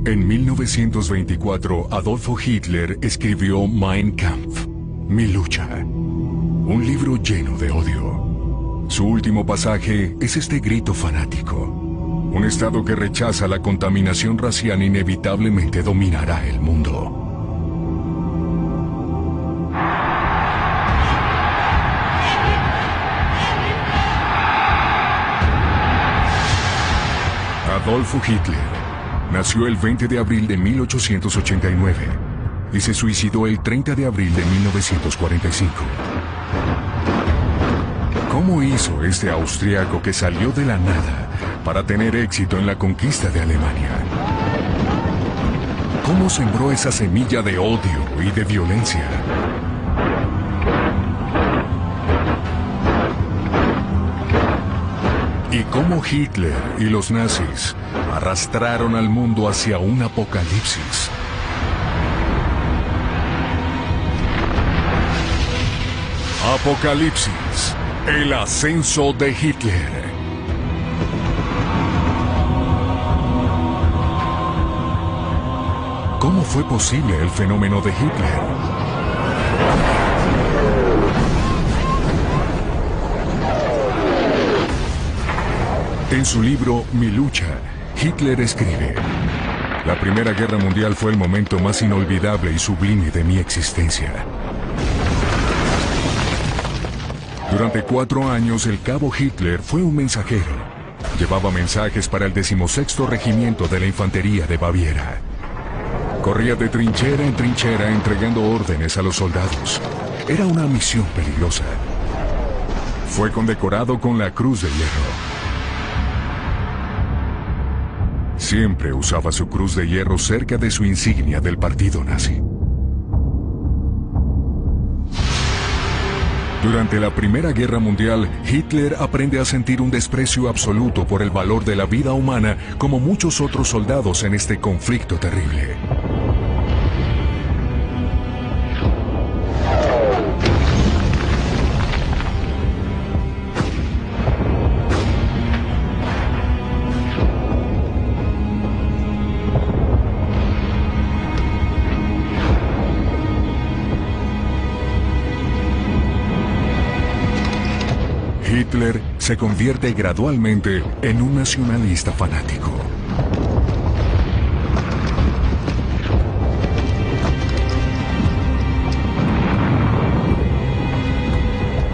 En 1924, Adolfo Hitler escribió Mein Kampf, Mi lucha, un libro lleno de odio. Su último pasaje es este grito fanático. Un Estado que rechaza la contaminación racial inevitablemente dominará el mundo. Adolfo Hitler nació el 20 de abril de 1889 y se suicidó el 30 de abril de 1945. ¿Cómo hizo este austriaco que salió de la nada para tener éxito en la conquista de Alemania? ¿Cómo sembró esa semilla de odio y de violencia? ¿Y cómo Hitler y los nazis arrastraron al mundo hacia un apocalipsis? Apocalipsis, el ascenso de Hitler. ¿Cómo fue posible el fenómeno de Hitler? En su libro Mi lucha, Hitler escribe: la Primera Guerra Mundial fue el momento más inolvidable y sublime de mi existencia. Durante 4 años, el cabo Hitler fue un mensajero. Llevaba mensajes para el 16º Regimiento de la Infantería de Baviera. Corría de trinchera en trinchera entregando órdenes a los soldados. Era una misión peligrosa. Fue condecorado con la Cruz de Hierro. Siempre usaba su cruz de hierro cerca de su insignia del partido nazi. Durante la Primera Guerra Mundial, Hitler aprende a sentir un desprecio absoluto por el valor de la vida humana, como muchos otros soldados en este conflicto terrible. Hitler se convierte gradualmente en un nacionalista fanático.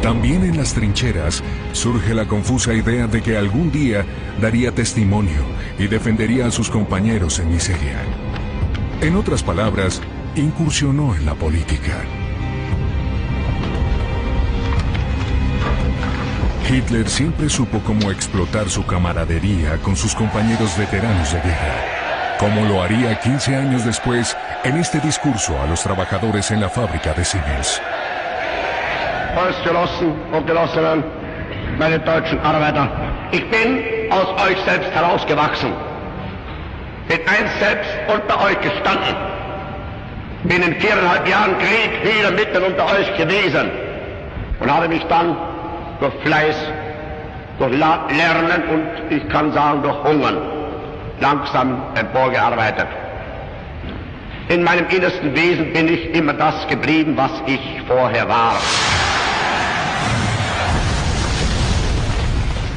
También en las trincheras surge la confusa idea de que algún día daría testimonio y defendería a sus compañeros en miseria. En otras palabras, incursionó en la política. Hitler siempre supo cómo explotar su camaradería con sus compañeros veteranos de guerra, como lo haría 15 años después en este discurso a los trabajadores en la fábrica de Siemens. Volksgenossen und Genossinnen, meine deutschen Arbeiter, ich bin aus euch selbst herausgewachsen, bin einst selbst unter euch gestanden, bin in 4,5 Jahren Krieg wieder mitten unter euch gewesen und habe mich dann durch Fleiß, durch Lernen und ich kann sagen durch Hungern langsam emporgearbeitet. In meinem innersten Wesen bin ich immer das geblieben, was ich vorher war.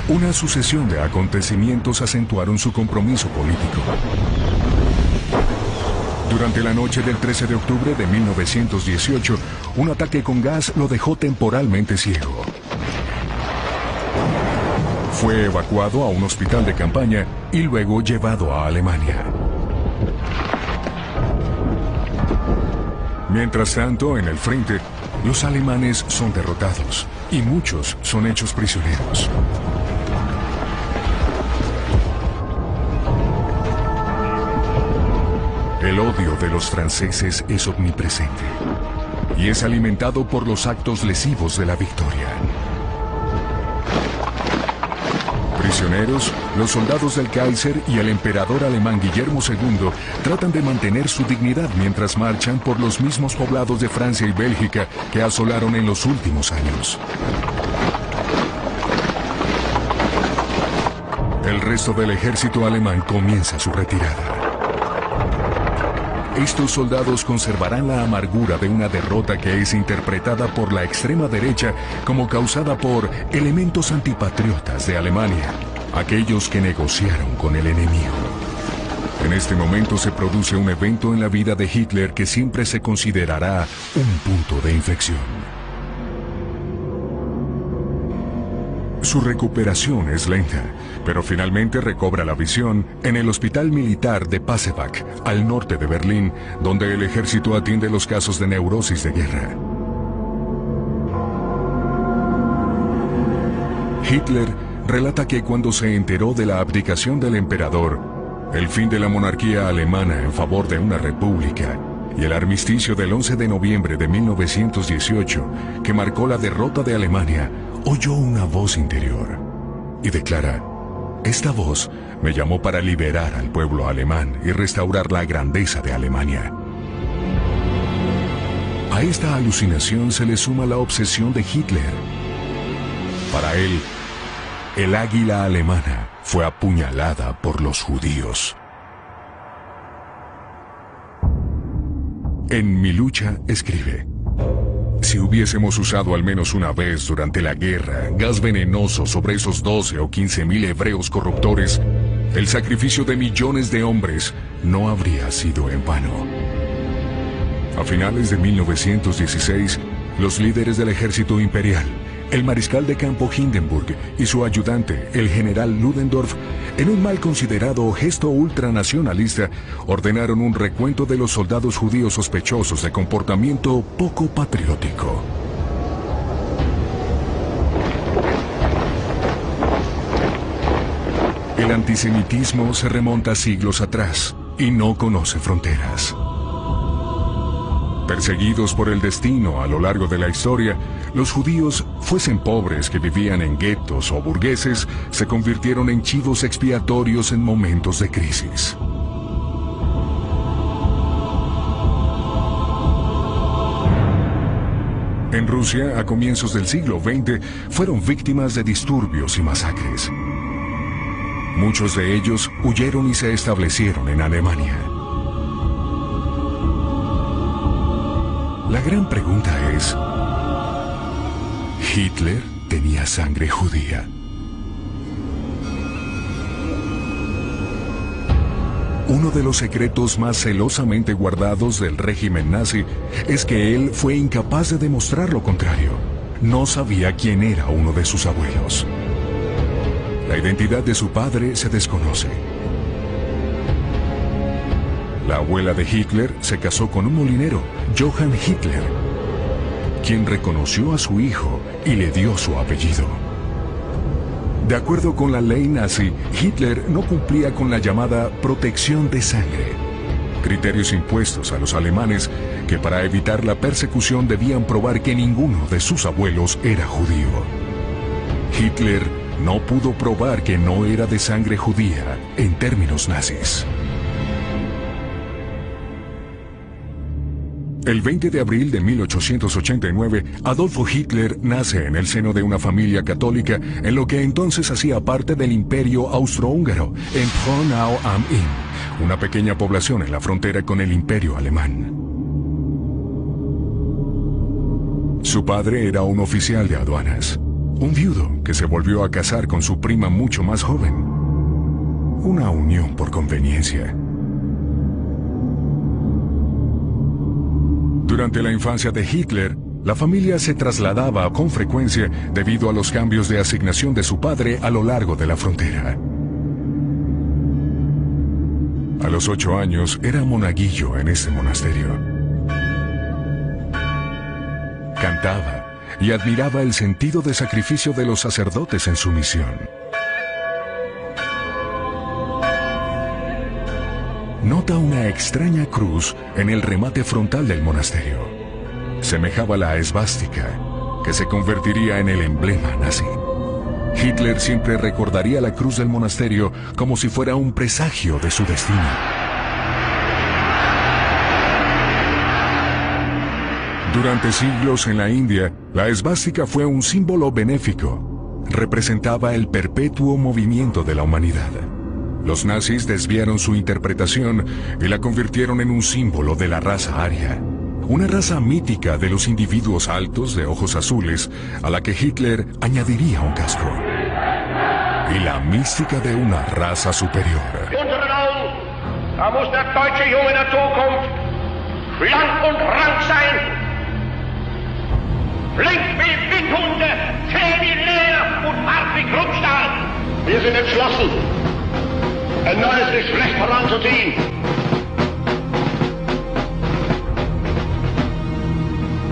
Una sucesión de acontecimientos acentuaron su compromiso político. Durante la noche del 13 de octubre de 1918, un ataque con gas lo dejó temporalmente ciego. Fue evacuado a un hospital de campaña y luego llevado a Alemania. Mientras tanto, en el frente, los alemanes son derrotados y muchos son hechos prisioneros. El odio de los franceses es omnipresente y es alimentado por los actos lesivos de la victoria. Prisioneros, los soldados del Kaiser y el emperador alemán Guillermo II tratan de mantener su dignidad mientras marchan por los mismos poblados de Francia y Bélgica que asolaron en los últimos años. El resto del ejército alemán comienza su retirada. estos soldados conservarán la amargura de una derrota que es interpretada por la extrema derecha como causada por elementos antipatriotas de Alemania, aquellos que negociaron con el enemigo. En este momento se produce un evento en la vida de Hitler que siempre se considerará un punto de inflexión. Su recuperación es lenta, pero finalmente recobra la visión en el Hospital Militar de Pasewalk, al norte de Berlín, donde el ejército atiende los casos de neurosis de guerra. Hitler relata que cuando se enteró de la abdicación del emperador, el fin de la monarquía alemana en favor de una república y el armisticio del 11 de noviembre de 1918, que marcó la derrota de Alemania, oyó una voz interior y declara: esta voz me llamó para liberar al pueblo alemán y restaurar la grandeza de Alemania. A esta alucinación se le suma la obsesión de Hitler. Para él, el águila alemana fue apuñalada por los judíos. En Mi lucha escribe: si hubiésemos usado al menos una vez durante la guerra gas venenoso sobre esos 12 o 15.000 hebreos corruptores, el sacrificio de millones de hombres no habría sido en vano. A finales de 1916, los líderes del ejército imperial, el mariscal de campo Hindenburg y su ayudante, el general Ludendorff, en un mal considerado gesto ultranacionalista, ordenaron un recuento de los soldados judíos sospechosos de comportamiento poco patriótico. El antisemitismo se remonta siglos atrás y no conoce fronteras. Perseguidos por el destino a lo largo de la historia, los judíos, fuesen pobres que vivían en guetos o burgueses, se convirtieron en chivos expiatorios en momentos de crisis. En Rusia, a comienzos del siglo XX, fueron víctimas de disturbios y masacres. Muchos de ellos huyeron y se establecieron en Alemania. La gran pregunta es: ¿Hitler tenía sangre judía? Uno de los secretos más celosamente guardados del régimen nazi es que él fue incapaz de demostrar lo contrario. No sabía quién era uno de sus abuelos. La identidad de su padre se desconoce. La abuela de Hitler se casó con un molinero, Johann Hitler, quien reconoció a su hijo y le dio su apellido. De acuerdo con la ley nazi, Hitler no cumplía con la llamada protección de sangre, criterios impuestos a los alemanes que para evitar la persecución debían probar que ninguno de sus abuelos era judío. Hitler no pudo probar que no era de sangre judía en términos nazis. El 20 de abril de 1889, Adolfo Hitler nace en el seno de una familia católica en lo que entonces hacía parte del Imperio Austrohúngaro, en Braunau am Inn, una pequeña población en la frontera con el Imperio Alemán. Su padre era un oficial de aduanas, un viudo que se volvió a casar con su prima mucho más joven. Una unión por conveniencia. Durante la infancia de Hitler, la familia se trasladaba con frecuencia debido a los cambios de asignación de su padre a lo largo de la frontera. A los 8 años era monaguillo en este monasterio. Cantaba y admiraba el sentido de sacrificio de los sacerdotes en su misión. Nota una extraña cruz en el remate frontal del monasterio. Semejaba la esvástica, que se convertiría en el emblema nazi. Hitler siempre recordaría la cruz del monasterio como si fuera un presagio de su destino. Durante siglos en la India, la esvástica fue un símbolo benéfico. Representaba el perpetuo movimiento de la humanidad. Los nazis desviaron su interpretación y la convirtieron en un símbolo de la raza aria, una raza mítica de los individuos altos de ojos azules a la que Hitler añadiría un casco. Y la mística de una raza superior. Unseren Augen, da muss der deutsche Junge der Zukunft schlank und rank sein. Flink wie Windhunde, zäh wie Leer und hart wie Kruppstahl. Wir sind entschlossen, ein neues Geschlecht voranzuziehen.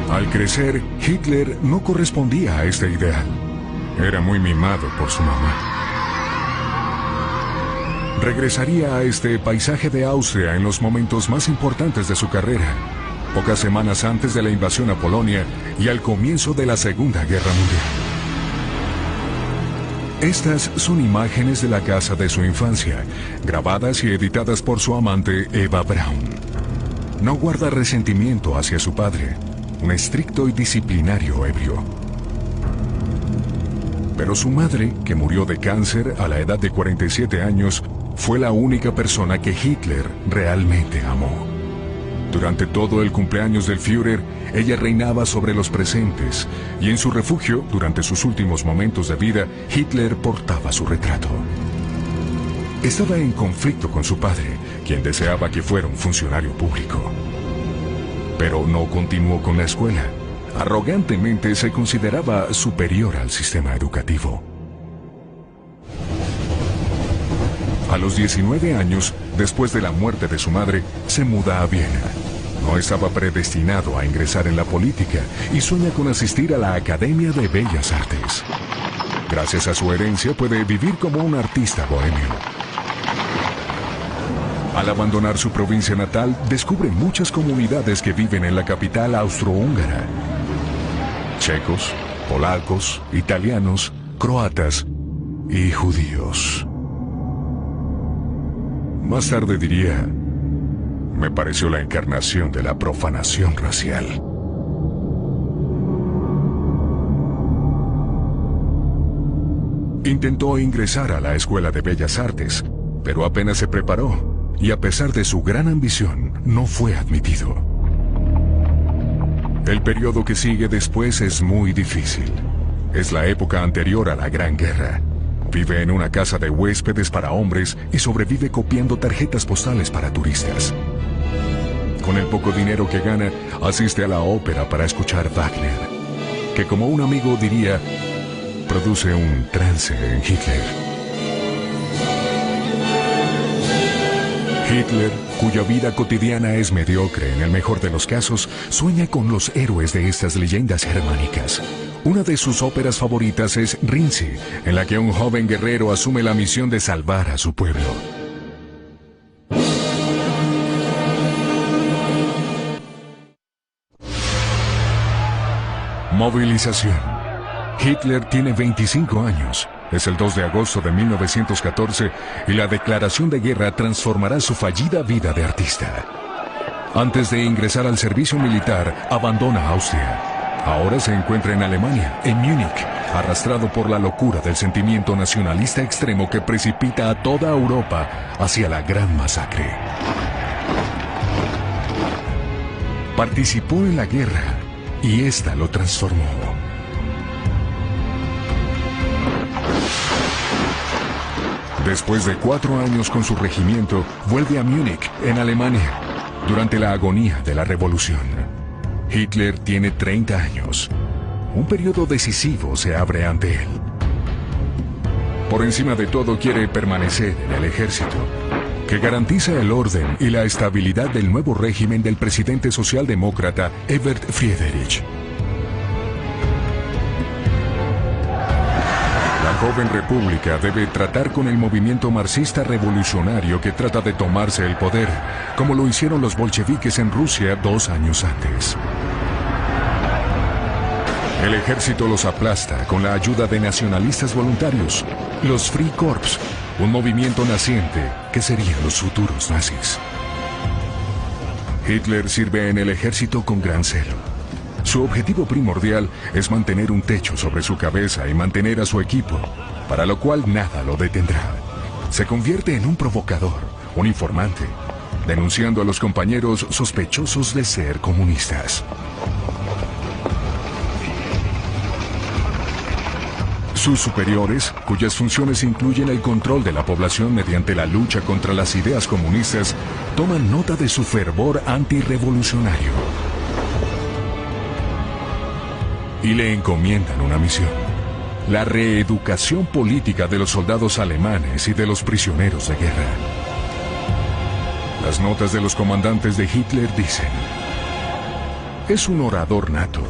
Al crecer, Hitler no correspondía a este ideal. Era muy mimado por su mamá. Regresaría a este paisaje de Austria en los momentos más importantes de su carrera, pocas semanas antes de la invasión a Polonia y al comienzo de la Segunda Guerra Mundial. Estas son imágenes de la casa de su infancia, grabadas y editadas por su amante Eva Braun. No guarda resentimiento hacia su padre, un estricto y disciplinario ebrio. Pero su madre, que murió de cáncer a la edad de 47 años, fue la única persona que Hitler realmente amó. Durante todo el cumpleaños del Führer, ella reinaba sobre los presentes, y en su refugio, durante sus últimos momentos de vida, Hitler portaba su retrato. Estaba en conflicto con su padre, quien deseaba que fuera un funcionario público. Pero no continuó con la escuela. Arrogantemente se consideraba superior al sistema educativo. A los 19 años, después de la muerte de su madre, se muda a Viena. No estaba predestinado a ingresar en la política y sueña con asistir a la Academia de Bellas Artes. Gracias a su herencia puede vivir como un artista bohemio. Al abandonar su provincia natal, descubre muchas comunidades que viven en la capital austrohúngara. Checos, polacos, italianos, croatas y judíos. Más tarde diría, me pareció la encarnación de la profanación racial. Intentó ingresar a la Escuela de Bellas Artes, pero apenas se preparó, y a pesar de su gran ambición, no fue admitido. El periodo que sigue después es muy difícil. Es la época anterior a la Gran Guerra. Vive en una casa de huéspedes para hombres y sobrevive copiando tarjetas postales para turistas. Con el poco dinero que gana, asiste a la ópera para escuchar Wagner, que como un amigo diría, produce un trance en Hitler. Hitler, cuya vida cotidiana es mediocre en el mejor de los casos, sueña con los héroes de estas leyendas germánicas. Una de sus óperas favoritas es Rienzi, en la que un joven guerrero asume la misión de salvar a su pueblo. Movilización. Hitler tiene 25 años. Es el 2 de agosto de 1914 y la declaración de guerra transformará su fallida vida de artista. Antes de ingresar al servicio militar, abandona Austria. Ahora se encuentra en Alemania, en Múnich, arrastrado por la locura del sentimiento nacionalista extremo que precipita a toda Europa hacia la gran masacre. Participó en la guerra y esta lo transformó. Después de 4 años con su regimiento, vuelve a Múnich, en Alemania, durante la agonía de la revolución. Hitler tiene 30 años. Un periodo decisivo se abre ante él. Por encima de todo quiere permanecer en el ejército, que garantiza el orden y la estabilidad del nuevo régimen del presidente socialdemócrata Ebert Friedrich. La joven república debe tratar con el movimiento marxista revolucionario que trata de tomarse el poder, como lo hicieron los bolcheviques en Rusia 2 años antes. El ejército los aplasta con la ayuda de nacionalistas voluntarios, los Freikorps, un movimiento naciente que serían los futuros nazis. Hitler sirve en el ejército con gran celo. Su objetivo primordial es mantener un techo sobre su cabeza y mantener a su equipo, para lo cual nada lo detendrá. se convierte en un provocador, un informante, denunciando a los compañeros sospechosos de ser comunistas. Sus superiores, cuyas funciones incluyen el control de la población mediante la lucha contra las ideas comunistas, toman nota de su fervor antirrevolucionario y le encomiendan una misión: la reeducación política de los soldados alemanes y de los prisioneros de guerra. Las notas de los comandantes de Hitler dicen: es un orador nato.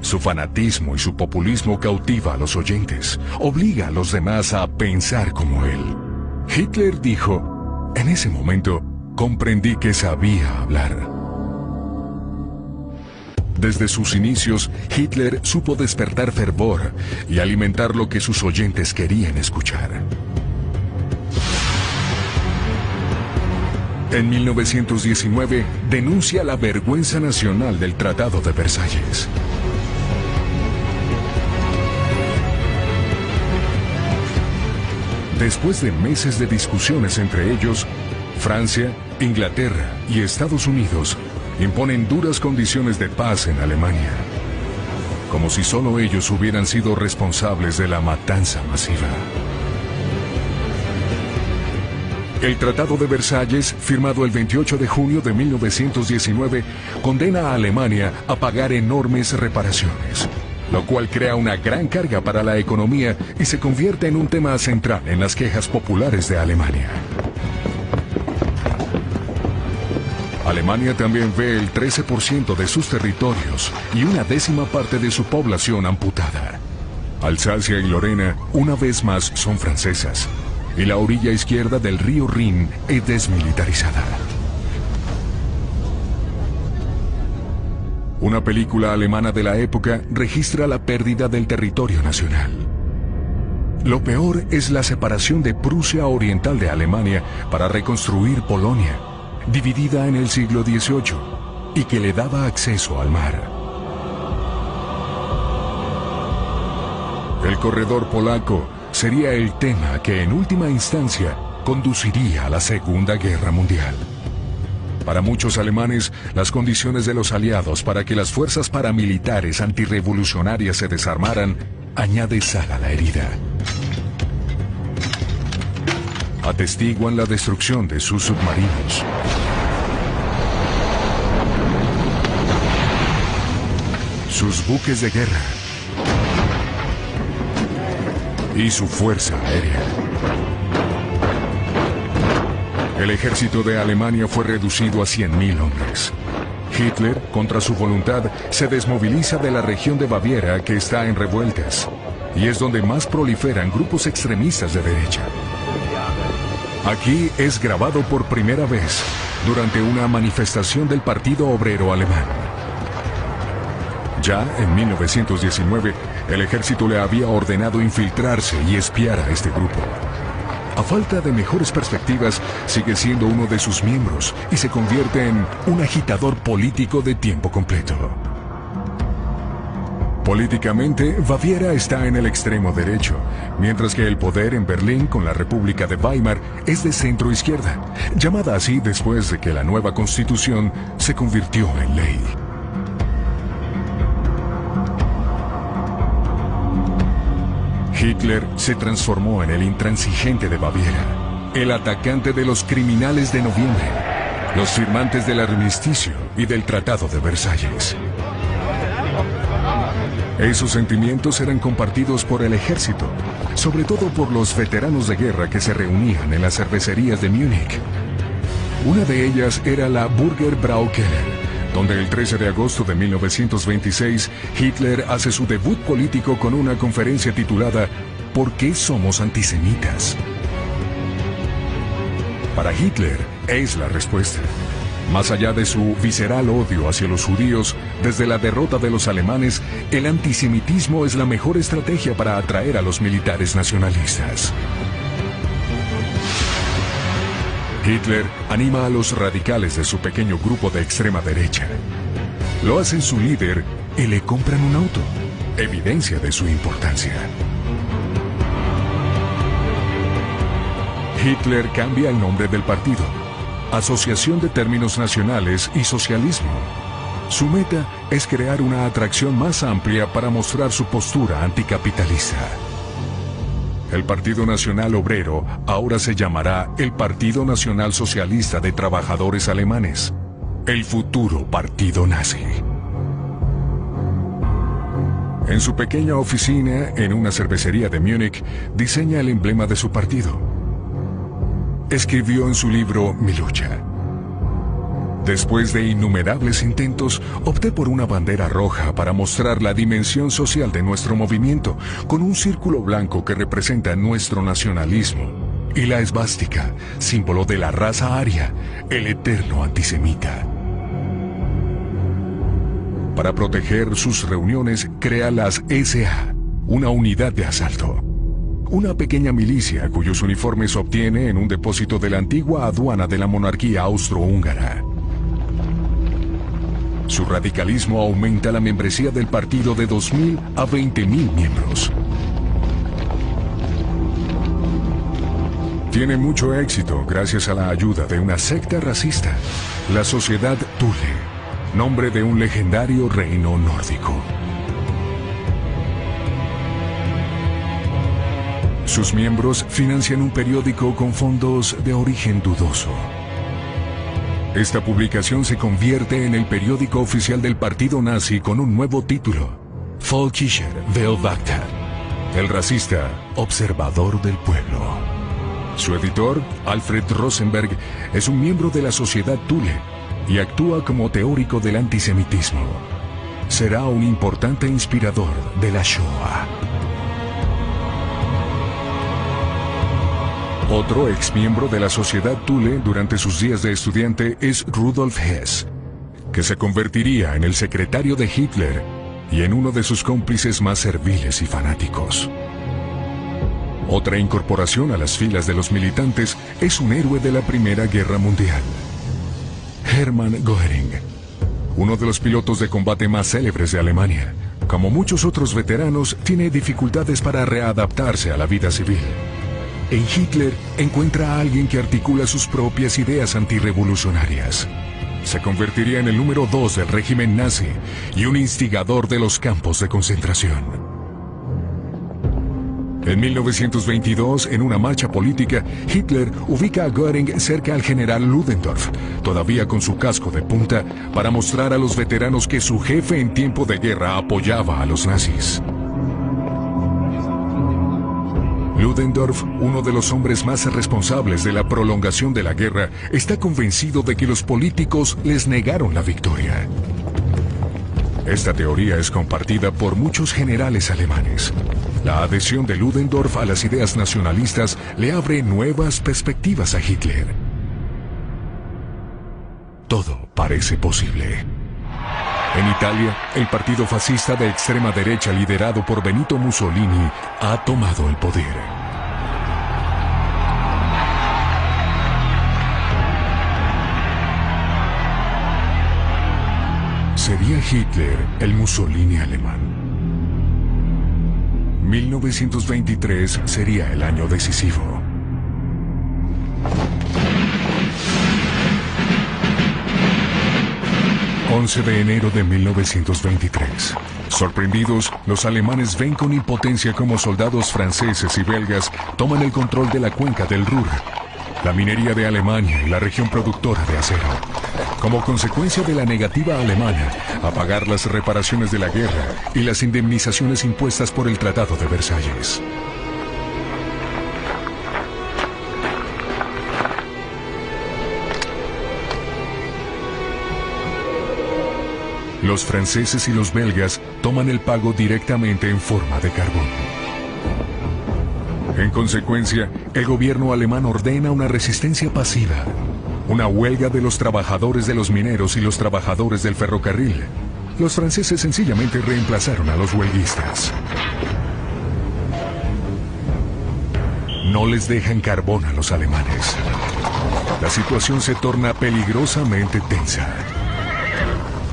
Su fanatismo y su populismo cautiva a los oyentes, obliga a los demás a pensar como él. Hitler dijo: en ese momento comprendí que sabía hablar. Desde sus inicios, Hitler supo despertar fervor y alimentar lo que sus oyentes querían escuchar. En 1919, denuncia la vergüenza nacional del Tratado de Versalles. Después de meses de discusiones entre ellos, Francia, Inglaterra y Estados Unidos imponen duras condiciones de paz en Alemania, como si solo ellos hubieran sido responsables de la matanza masiva. El Tratado de Versalles, firmado el 28 de junio de 1919, condena a Alemania a pagar enormes reparaciones, lo cual crea una gran carga para la economía y se convierte en un tema central en las quejas populares de Alemania. Alemania también ve el 13% de sus territorios y una décima parte de su población amputada. Alsacia y Lorena, una vez más, son francesas, y la orilla izquierda del río Rin es desmilitarizada. Una película alemana de la época registra la pérdida del territorio nacional. Lo peor es la separación de Prusia Oriental de Alemania para reconstruir Polonia, dividida en el siglo XVIII, y que le daba acceso al mar. El corredor polaco sería el tema que en última instancia conduciría a la Segunda Guerra Mundial. Para muchos alemanes, las condiciones de los aliados para que las fuerzas paramilitares antirrevolucionarias se desarmaran añade sal a la herida. Atestiguan la destrucción de sus submarinos, sus buques de guerra y su fuerza aérea. El ejército de Alemania fue reducido a 100.000 hombres. Hitler, contra su voluntad, se desmoviliza de la región de Baviera, que está en revueltas, y es donde más proliferan grupos extremistas de derecha. Aquí es grabado por primera vez durante una manifestación del Partido Obrero Alemán. Ya en 1919, el ejército le había ordenado infiltrarse y espiar a este grupo. A falta de mejores perspectivas, sigue siendo uno de sus miembros y se convierte en un agitador político de tiempo completo. Políticamente, Baviera está en el extremo derecho, mientras que el poder en Berlín con la República de Weimar es de centro izquierda, llamada así después de que la nueva constitución se convirtió en ley. Hitler se transformó en el intransigente de Baviera, el atacante de los criminales de noviembre, los firmantes del armisticio y del Tratado de Versalles. Esos sentimientos eran compartidos por el ejército, sobre todo por los veteranos de guerra que se reunían en las cervecerías de Múnich. Una de ellas era la Burger Brau Keller, donde el 13 de agosto de 1926 Hitler hace su debut político con una conferencia titulada ¿Por qué somos antisemitas? Para Hitler es la respuesta. Más allá de su visceral odio hacia los judíos, desde la derrota de los alemanes, el antisemitismo es la mejor estrategia para atraer a los militares nacionalistas. Hitler anima a los radicales de su pequeño grupo de extrema derecha. Lo hacen su líder y le compran un auto, evidencia de su importancia. Hitler cambia el nombre del partido. Asociación de Términos Nacionales y Socialismo. Su meta es crear una atracción más amplia para mostrar su postura anticapitalista. El Partido Nacional Obrero ahora se llamará el Partido Nacional Socialista de Trabajadores Alemanes, el futuro partido nazi. En su pequeña oficina, en una cervecería de Múnich, diseña el emblema de su partido. Escribió en su libro Mi lucha: después de innumerables intentos, opté por una bandera roja para mostrar la dimensión social de nuestro movimiento, con un círculo blanco que representa nuestro nacionalismo, y la esvástica, símbolo de la raza aria, el eterno antisemita. Para proteger sus reuniones, crea las SA, una unidad de asalto. Una pequeña milicia cuyos uniformes obtiene en un depósito de la antigua aduana de la monarquía austrohúngara. Su radicalismo aumenta la membresía del partido de 2.000 a 20.000 miembros. Tiene mucho éxito gracias a la ayuda de una secta racista, la Sociedad Thule, nombre de un legendario reino nórdico. Sus miembros financian un periódico con fondos de origen dudoso. Esta publicación se convierte en el periódico oficial del partido nazi con un nuevo título: Völkischer Beobachter, el racista observador del pueblo. Su editor, Alfred Rosenberg, es un miembro de la Sociedad Thule y actúa como teórico del antisemitismo. Será un importante inspirador de la Shoah. Otro exmiembro de la Sociedad Thule durante sus días de estudiante es Rudolf Hess, que se convertiría en el secretario de Hitler y en uno de sus cómplices más serviles y fanáticos. Otra incorporación a las filas de los militantes es un héroe de la Primera Guerra Mundial: Hermann Göring, uno de los pilotos de combate más célebres de Alemania. Como muchos otros veteranos, tiene dificultades para readaptarse a la vida civil. En Hitler encuentra a alguien que articula sus propias ideas antirrevolucionarias. Se convertiría en el número 2 del régimen nazi y un instigador de los campos de concentración. En 1922, en una marcha política, Hitler ubica a Göring cerca al general Ludendorff, todavía con su casco de punta, para mostrar a los veteranos que su jefe en tiempo de guerra apoyaba a los nazis. Ludendorff, uno de los hombres más responsables de la prolongación de la guerra, está convencido de que los políticos les negaron la victoria. Esta teoría es compartida por muchos generales alemanes. La adhesión de Ludendorff a las ideas nacionalistas le abre nuevas perspectivas a Hitler. Todo parece posible. En Italia, el partido fascista de extrema derecha liderado por Benito Mussolini ha tomado el poder. ¿Sería Hitler el Mussolini alemán? 1923 sería el año decisivo. ...11 de enero de 1923. Sorprendidos, los alemanes ven con impotencia cómo soldados franceses y belgas toman el control de la cuenca del Ruhr, la minería de Alemania y la región productora de acero, como consecuencia de la negativa alemana a pagar las reparaciones de la guerra y las indemnizaciones impuestas por el Tratado de Versalles. Los franceses y los belgas toman el pago directamente en forma de carbón. En consecuencia, el gobierno alemán ordena una resistencia pasiva, una huelga de los trabajadores de los mineros y los trabajadores del ferrocarril. Los franceses sencillamente reemplazaron a los huelguistas. No les dejan carbón a los alemanes. La situación se torna peligrosamente tensa.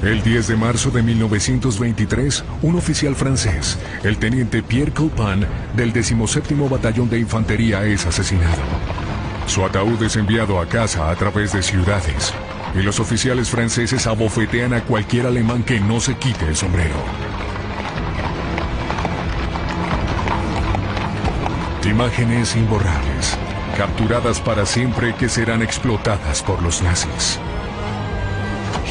El 10 de marzo de 1923, un oficial francés, el teniente Pierre Coupin, del 17º Batallón de Infantería, es asesinado. Su ataúd es enviado a casa a través de ciudades, y los oficiales franceses abofetean a cualquier alemán que no se quite el sombrero. Imágenes imborrables, capturadas para siempre, que serán explotadas por los nazis.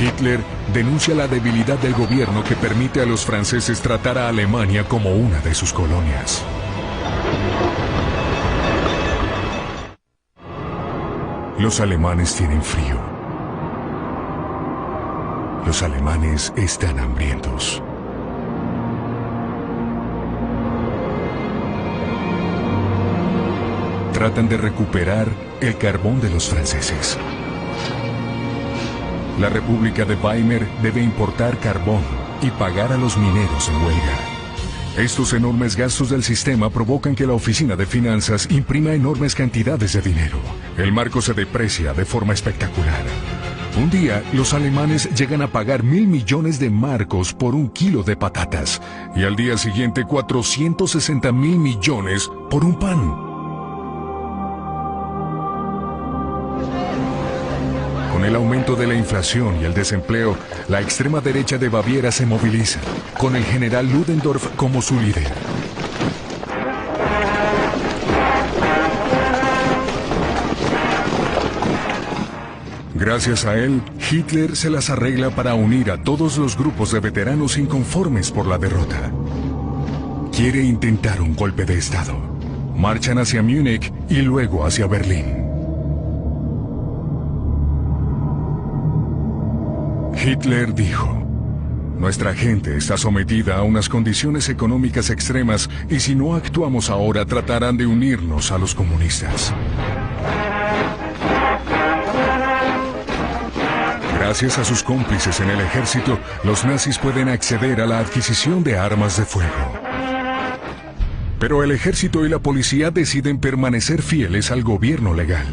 Hitler denuncia la debilidad del gobierno que permite a los franceses tratar a Alemania como una de sus colonias. Los alemanes tienen frío. Los alemanes están hambrientos. Tratan de recuperar el carbón de los franceses. La República de Weimar debe importar carbón y pagar a los mineros en huelga. Estos enormes gastos del sistema provocan que la Oficina de Finanzas imprima enormes cantidades de dinero. El marco se deprecia de forma espectacular. Un día, los alemanes llegan a pagar 1.000 millones de marcos por un kilo de patatas, y al día siguiente 460.000 millones por un pan. Con el aumento de la inflación y el desempleo, la extrema derecha de Baviera se moviliza, con el general Ludendorff como su líder. Gracias a él, Hitler se las arregla para unir a todos los grupos de veteranos inconformes por la derrota. Quiere intentar un golpe de Estado. Marchan hacia Múnich y luego hacia Berlín. Hitler dijo: nuestra gente está sometida a unas condiciones económicas extremas y si no actuamos ahora tratarán de unirnos a los comunistas. Gracias a sus cómplices en el ejército, los nazis pueden acceder a la adquisición de armas de fuego. Pero el ejército y la policía deciden permanecer fieles al gobierno legal.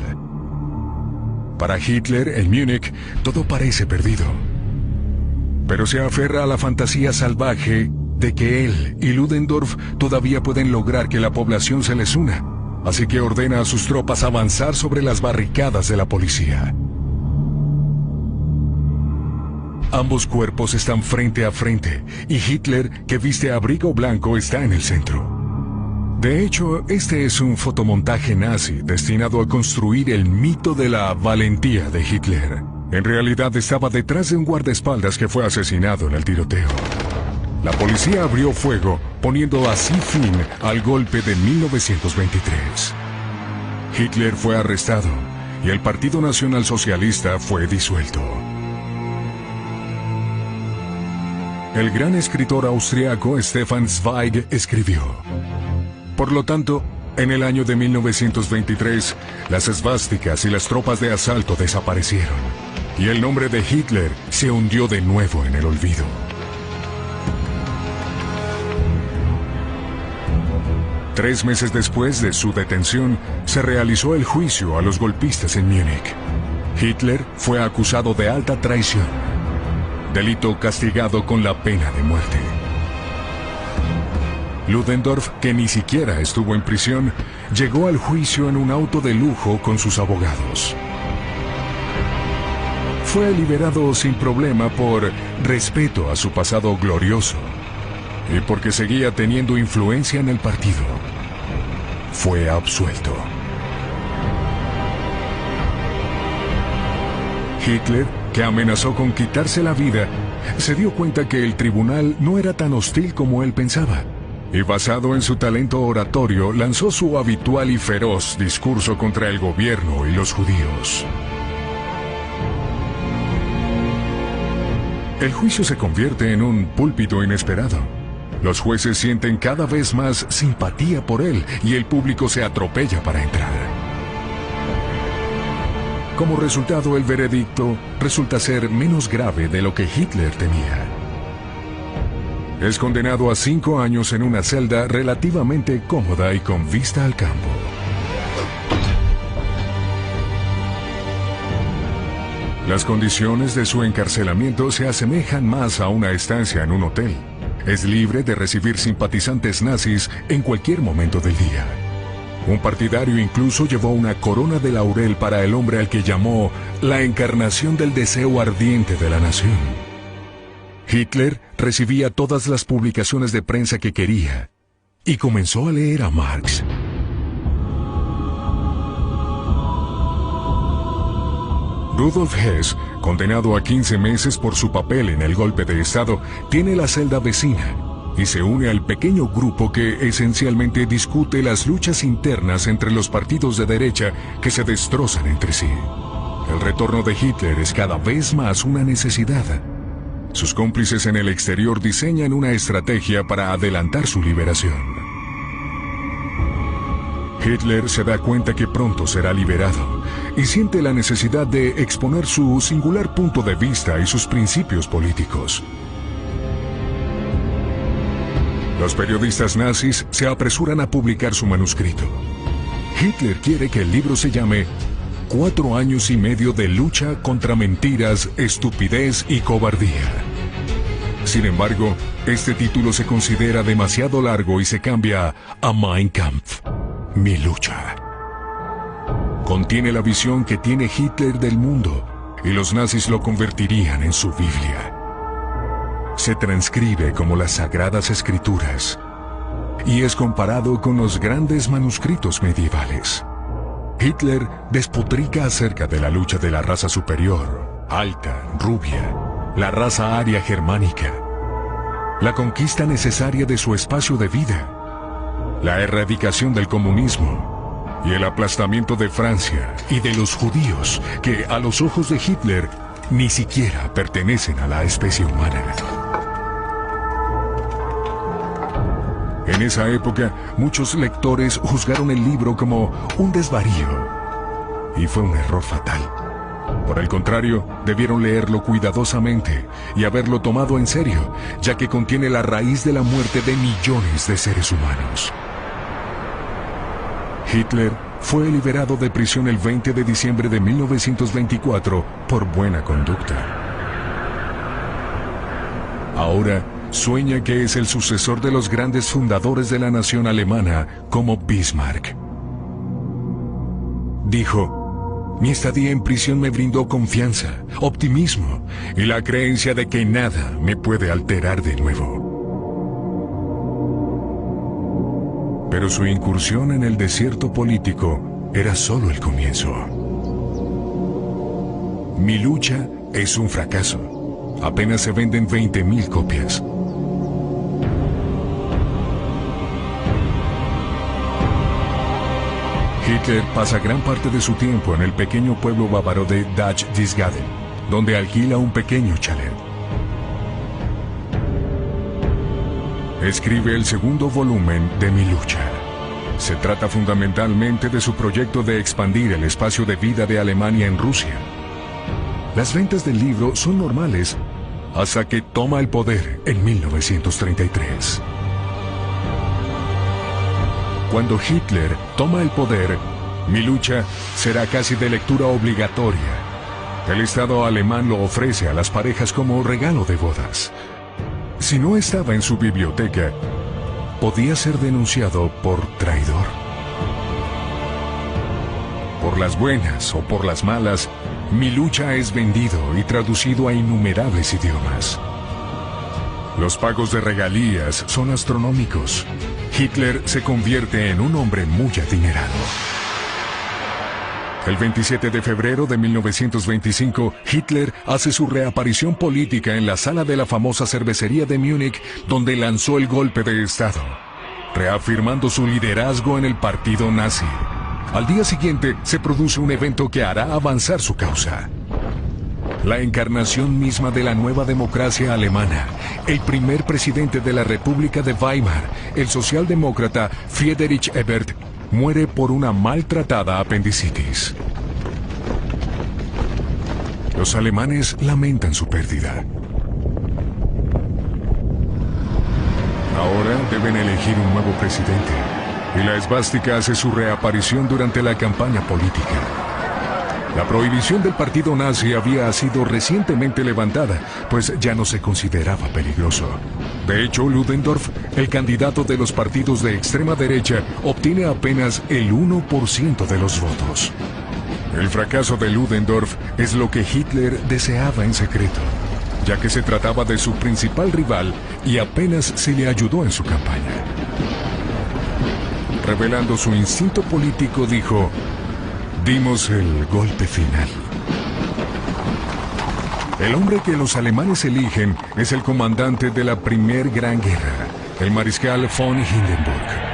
Para Hitler, en Múnich, todo parece perdido. Pero se aferra a la fantasía salvaje de que él y Ludendorff todavía pueden lograr que la población se les una. Así que ordena a sus tropas avanzar sobre las barricadas de la policía. Ambos cuerpos están frente a frente y Hitler, que viste abrigo blanco, está en el centro. De hecho, este es un fotomontaje nazi destinado a construir el mito de la valentía de Hitler. En realidad estaba detrás de un guardaespaldas que fue asesinado en el tiroteo. La policía abrió fuego, poniendo así fin al golpe de 1923. Hitler fue arrestado y el Partido Nacional Socialista fue disuelto. El gran escritor austriaco Stefan Zweig escribió: por lo tanto, en el año de 1923, las esvásticas y las tropas de asalto desaparecieron, y el nombre de Hitler se hundió de nuevo en el olvido. Tres meses después de su detención, se realizó el juicio a los golpistas en Múnich. Hitler fue acusado de alta traición, delito castigado con la pena de muerte. Ludendorff, que ni siquiera estuvo en prisión, llegó al juicio en un auto de lujo con sus abogados. Fue liberado sin problema por respeto a su pasado glorioso y porque seguía teniendo influencia en el partido. Fue absuelto. Hitler, que amenazó con quitarse la vida, se dio cuenta que el tribunal no era tan hostil como él pensaba, y basado en su talento oratorio, lanzó su habitual y feroz discurso contra el gobierno y los judíos. El juicio se convierte en un púlpito inesperado. Los jueces sienten cada vez más simpatía por él y el público se atropella para entrar. Como resultado, el veredicto resulta ser menos grave de lo que Hitler temía. Es condenado a 5 años en una celda relativamente cómoda y con vista al campo. Las condiciones de su encarcelamiento se asemejan más a una estancia en un hotel. Es libre de recibir simpatizantes nazis en cualquier momento del día. Un partidario incluso llevó una corona de laurel para el hombre al que llamó la encarnación del deseo ardiente de la nación. Hitler recibía todas las publicaciones de prensa que quería y comenzó a leer a Marx. Rudolf Hess, condenado a 15 meses por su papel en el golpe de Estado, tiene la celda vecina y se une al pequeño grupo que esencialmente discute las luchas internas entre los partidos de derecha que se destrozan entre sí. El retorno de Hitler es cada vez más una necesidad. Sus cómplices en el exterior diseñan una estrategia para adelantar su liberación. Hitler se da cuenta que pronto será liberado y siente la necesidad de exponer su singular punto de vista y sus principios políticos. Los periodistas nazis se apresuran a publicar su manuscrito. Hitler quiere que el libro se llame 4 años y medio de lucha contra mentiras, estupidez y cobardía. Sin embargo, este título se considera demasiado largo y se cambia a Mein Kampf, mi lucha. Contiene la visión que tiene Hitler del mundo y los nazis lo convertirían en su Biblia. Se transcribe como las Sagradas Escrituras y es comparado con los grandes manuscritos medievales. Hitler despotrica acerca de la lucha de la raza superior, alta, rubia, la raza aria germánica, la conquista necesaria de su espacio de vida, la erradicación del comunismo y el aplastamiento de Francia y de los judíos que a los ojos de Hitler ni siquiera pertenecen a la especie humana. En esa época, muchos lectores juzgaron el libro como un desvarío, y fue un error fatal. Por el contrario, debieron leerlo cuidadosamente y haberlo tomado en serio, ya que contiene la raíz de la muerte de millones de seres humanos. Hitler fue liberado de prisión el 20 de diciembre de 1924 por buena conducta. Ahora, sueña que es el sucesor de los grandes fundadores de la nación alemana, como Bismarck. Dijo: mi estadía en prisión me brindó confianza, optimismo y la creencia de que nada me puede alterar de nuevo. Pero su incursión en el desierto político era solo el comienzo. Mi lucha es un fracaso. Apenas se venden 20,000 copias. Hitler pasa gran parte de su tiempo en el pequeño pueblo bávaro de Dachwiesgaden, donde alquila un pequeño chalet. Escribe el segundo volumen de Mi lucha. Se trata fundamentalmente de su proyecto de expandir el espacio de vida de Alemania en Rusia. Las ventas del libro son normales hasta que toma el poder en 1933. Cuando Hitler toma el poder, Mi lucha será casi de lectura obligatoria. El Estado alemán lo ofrece a las parejas como regalo de bodas. Si no estaba en su biblioteca, podía ser denunciado por traidor. Por las buenas o por las malas, Mi lucha es vendido y traducido a innumerables idiomas. Los pagos de regalías son astronómicos. Hitler se convierte en un hombre muy adinerado. El 27 de febrero de 1925, Hitler hace su reaparición política en la sala de la famosa cervecería de Múnich, donde lanzó el golpe de Estado, reafirmando su liderazgo en el partido nazi. Al día siguiente, se produce un evento que hará avanzar su causa. La encarnación misma de la nueva democracia alemana, el primer presidente de la República de Weimar, el socialdemócrata Friedrich Ebert, muere por una maltratada apendicitis. Los alemanes lamentan su pérdida. Ahora deben elegir un nuevo presidente, y la esvástica hace su reaparición durante la campaña política. La prohibición del partido nazi había sido recientemente levantada, pues ya no se consideraba peligroso. De hecho, Ludendorff, el candidato de los partidos de extrema derecha, obtiene apenas el 1% de los votos. El fracaso de Ludendorff es lo que Hitler deseaba en secreto, ya que se trataba de su principal rival y apenas se le ayudó en su campaña. Revelando su instinto político, dijo: dimos el golpe final. El hombre que los alemanes eligen es el comandante de la Primera Gran Guerra, el mariscal von Hindenburg.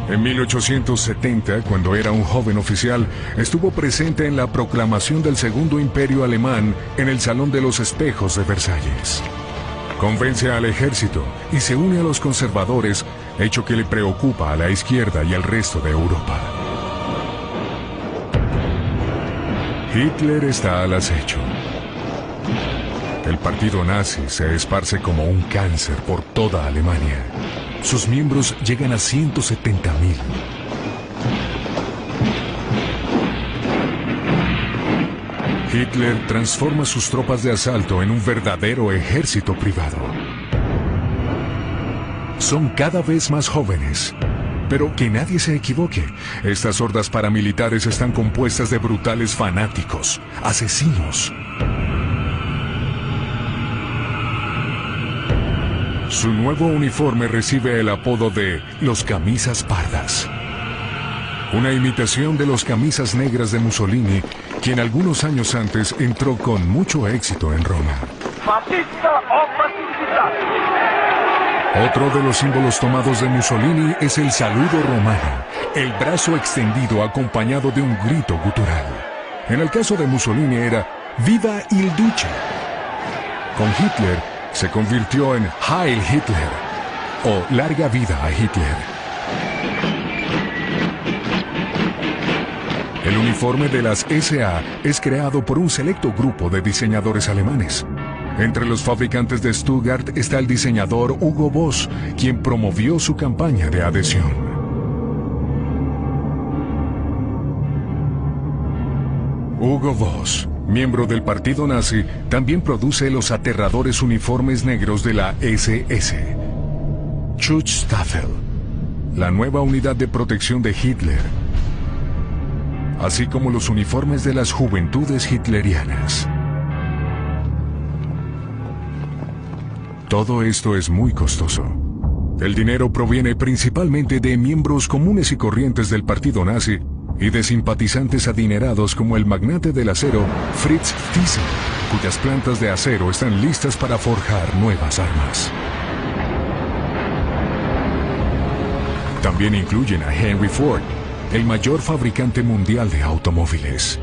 En 1870, cuando era un joven oficial, estuvo presente en la proclamación del Segundo Imperio Alemán en el Salón de los Espejos de Versalles. Convence al ejército y se une a los conservadores, hecho que le preocupa a la izquierda y al resto de Europa. Hitler está al acecho. El partido nazi se esparce como un cáncer por toda Alemania. Sus miembros llegan a 170,000. Hitler transforma sus tropas de asalto en un verdadero ejército privado. Son cada vez más jóvenes. Pero que nadie se equivoque, estas hordas paramilitares están compuestas de brutales fanáticos, asesinos. Su nuevo uniforme recibe el apodo de los camisas pardas. Una imitación de los camisas negras de Mussolini, quien algunos años antes entró con mucho éxito en Roma. ¡Fascista o fascista! Otro de los símbolos tomados de Mussolini es el saludo romano, el brazo extendido acompañado de un grito gutural. En el caso de Mussolini era ¡Viva il Duce! Con Hitler se convirtió en Heil Hitler, o Larga Vida a Hitler. El uniforme de las SA es creado por un selecto grupo de diseñadores alemanes. Entre los fabricantes de Stuttgart está el diseñador Hugo Boss, quien promovió su campaña de adhesión. Hugo Boss, miembro del partido nazi, también produce los aterradores uniformes negros de la SS. Schutzstaffel, la nueva unidad de protección de Hitler, así como los uniformes de las juventudes hitlerianas. Todo esto es muy costoso. El dinero proviene principalmente de miembros comunes y corrientes del partido nazi y de simpatizantes adinerados como el magnate del acero Fritz Thyssen, cuyas plantas de acero están listas para forjar nuevas armas. También incluyen a Henry Ford, el mayor fabricante mundial de automóviles.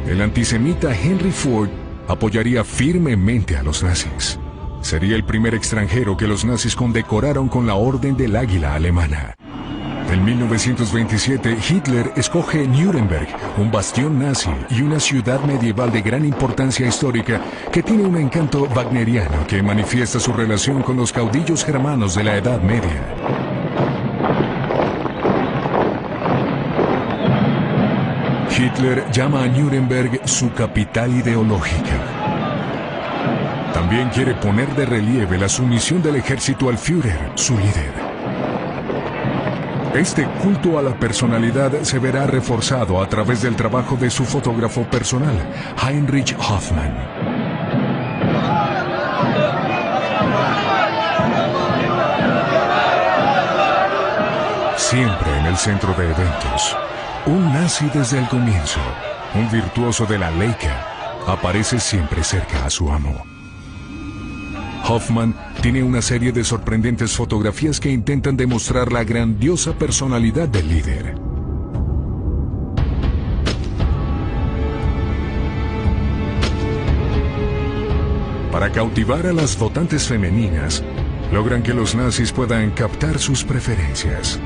El antisemita Henry Ford apoyaría firmemente a los nazis. Sería el primer extranjero que los nazis condecoraron con la Orden del Águila Alemana. En 1927, Hitler escoge Nuremberg, un bastión nazi y una ciudad medieval de gran importancia histórica que tiene un encanto wagneriano que manifiesta su relación con los caudillos germanos de la Edad Media. Hitler llama a Nuremberg su capital ideológica. También quiere poner de relieve la sumisión del ejército al Führer, su líder. Este culto a la personalidad se verá reforzado a través del trabajo de su fotógrafo personal, Heinrich Hoffmann. Siempre en el centro de eventos, un nazi desde el comienzo, un virtuoso de la Leica, aparece siempre cerca a su amo. Hoffmann tiene una serie de sorprendentes fotografías que intentan demostrar la grandiosa personalidad del líder. Para cautivar a las votantes femeninas, logran que los nazis puedan captar sus preferencias.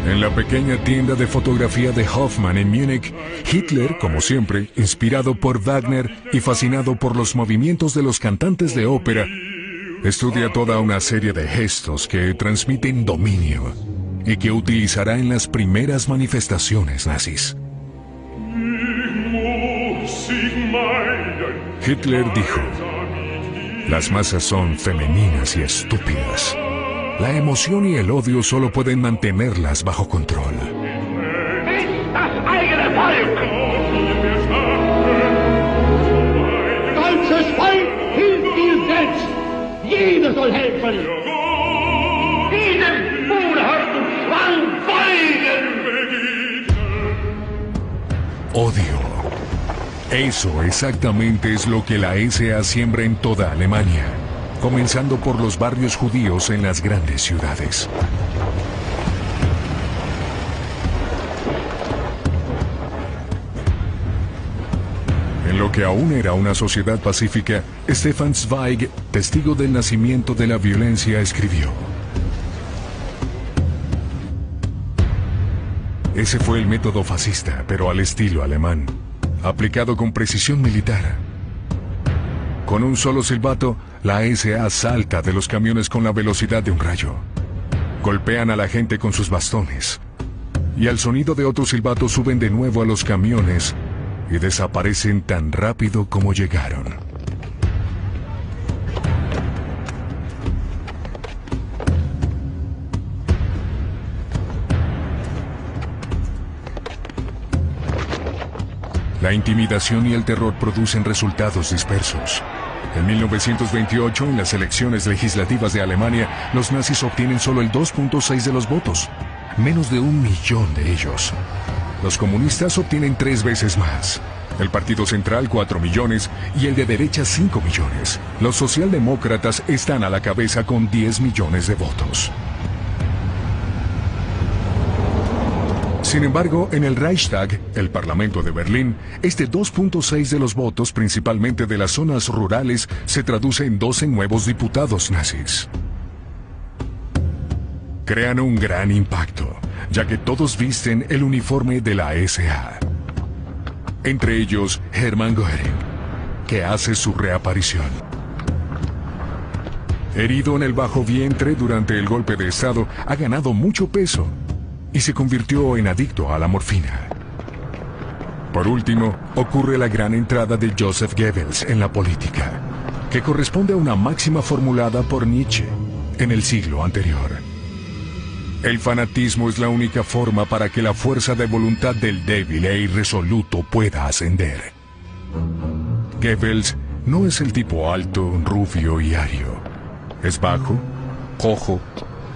En la pequeña tienda de fotografía de Hoffmann en Múnich, Hitler, como siempre, inspirado por Wagner y fascinado por los movimientos de los cantantes de ópera, estudia toda una serie de gestos que transmiten dominio y que utilizará en las primeras manifestaciones nazis. Hitler dijo: las masas son femeninas y estúpidas. La emoción y el odio solo pueden mantenerlas bajo control. Deutsches Volk hilft dir selbst. Jeder soll helfen. Diesem unerhörten Zwang beugen. Odio. Eso exactamente es lo que la SA siembra en toda Alemania, comenzando por los barrios judíos en las grandes ciudades. En lo que aún era una sociedad pacífica, Stefan Zweig, testigo del nacimiento de la violencia, escribió: ese fue el método fascista, pero al estilo alemán, aplicado con precisión militar. Con un solo silbato, la SA salta de los camiones con la velocidad de un rayo. Golpean a la gente con sus bastones. Y al sonido de otro silbato suben de nuevo a los camiones y desaparecen tan rápido como llegaron. La intimidación y el terror producen resultados dispersos. En 1928, en las elecciones legislativas de Alemania, los nazis obtienen solo el 2.6% de los votos, menos de 1 millón de ellos. Los comunistas obtienen 3 veces más. El Partido Central 4 millones y el de derecha 5 millones. Los socialdemócratas están a la cabeza con 10 millones de votos. Sin embargo, en el Reichstag, el Parlamento de Berlín, este 2.6% de los votos, principalmente de las zonas rurales, se traduce en 12 nuevos diputados nazis. Crean un gran impacto, ya que todos visten el uniforme de la SA. Entre ellos, Hermann Göring, que hace su reaparición. Herido en el bajo vientre durante el golpe de Estado, ha ganado mucho peso y se convirtió en adicto a la morfina. Por último, ocurre la gran entrada de Joseph Goebbels en la política, que corresponde a una máxima formulada por Nietzsche en el siglo anterior. El fanatismo es la única forma para que la fuerza de voluntad del débil e irresoluto pueda ascender. Goebbels no es el tipo alto, rubio y ario. Es bajo, cojo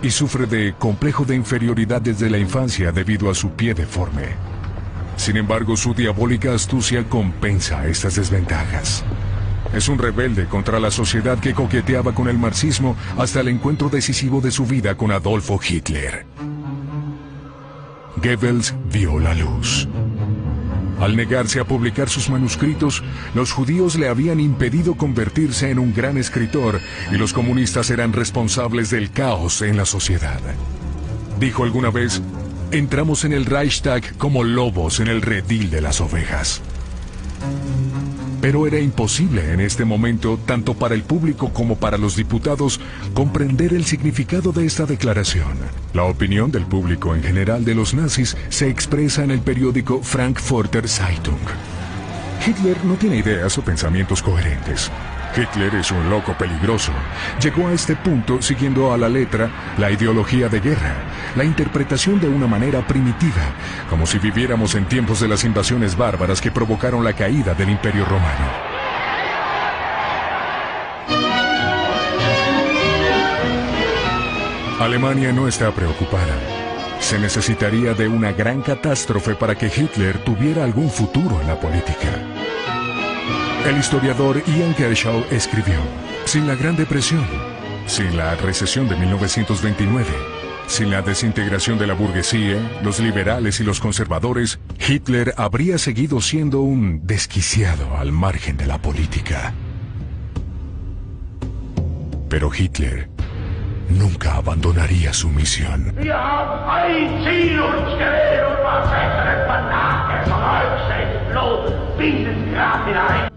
y sufre de complejo de inferioridad desde la infancia debido a su pie deforme. Sin embargo, su diabólica astucia compensa estas desventajas. Es un rebelde contra la sociedad que coqueteaba con el marxismo hasta el encuentro decisivo de su vida con Adolfo Hitler. Goebbels vio la luz. Al negarse a publicar sus manuscritos, los judíos le habían impedido convertirse en un gran escritor y los comunistas eran responsables del caos en la sociedad. Dijo alguna vez: entramos en el Reichstag como lobos en el redil de las ovejas. Pero era imposible en este momento, tanto para el público como para los diputados, comprender el significado de esta declaración. La opinión del público en general de los nazis se expresa en el periódico Frankfurter Zeitung. Hitler no tiene ideas o pensamientos coherentes. Hitler es un loco peligroso. Llegó a este punto siguiendo a la letra la ideología de guerra, la interpretación de una manera primitiva, como si viviéramos en tiempos de las invasiones bárbaras que provocaron la caída del Imperio Romano. Alemania no está preocupada. Se necesitaría de una gran catástrofe para que Hitler tuviera algún futuro en la política. El historiador Ian Kershaw escribió: sin la Gran Depresión, sin la recesión de 1929, sin la desintegración de la burguesía, los liberales y los conservadores, Hitler habría seguido siendo un desquiciado al margen de la política. Pero Hitler nunca abandonaría su misión. Wir haben ein Ziel uns gewählt und was hätte Panache von euch Blut bis ins Grab hinein.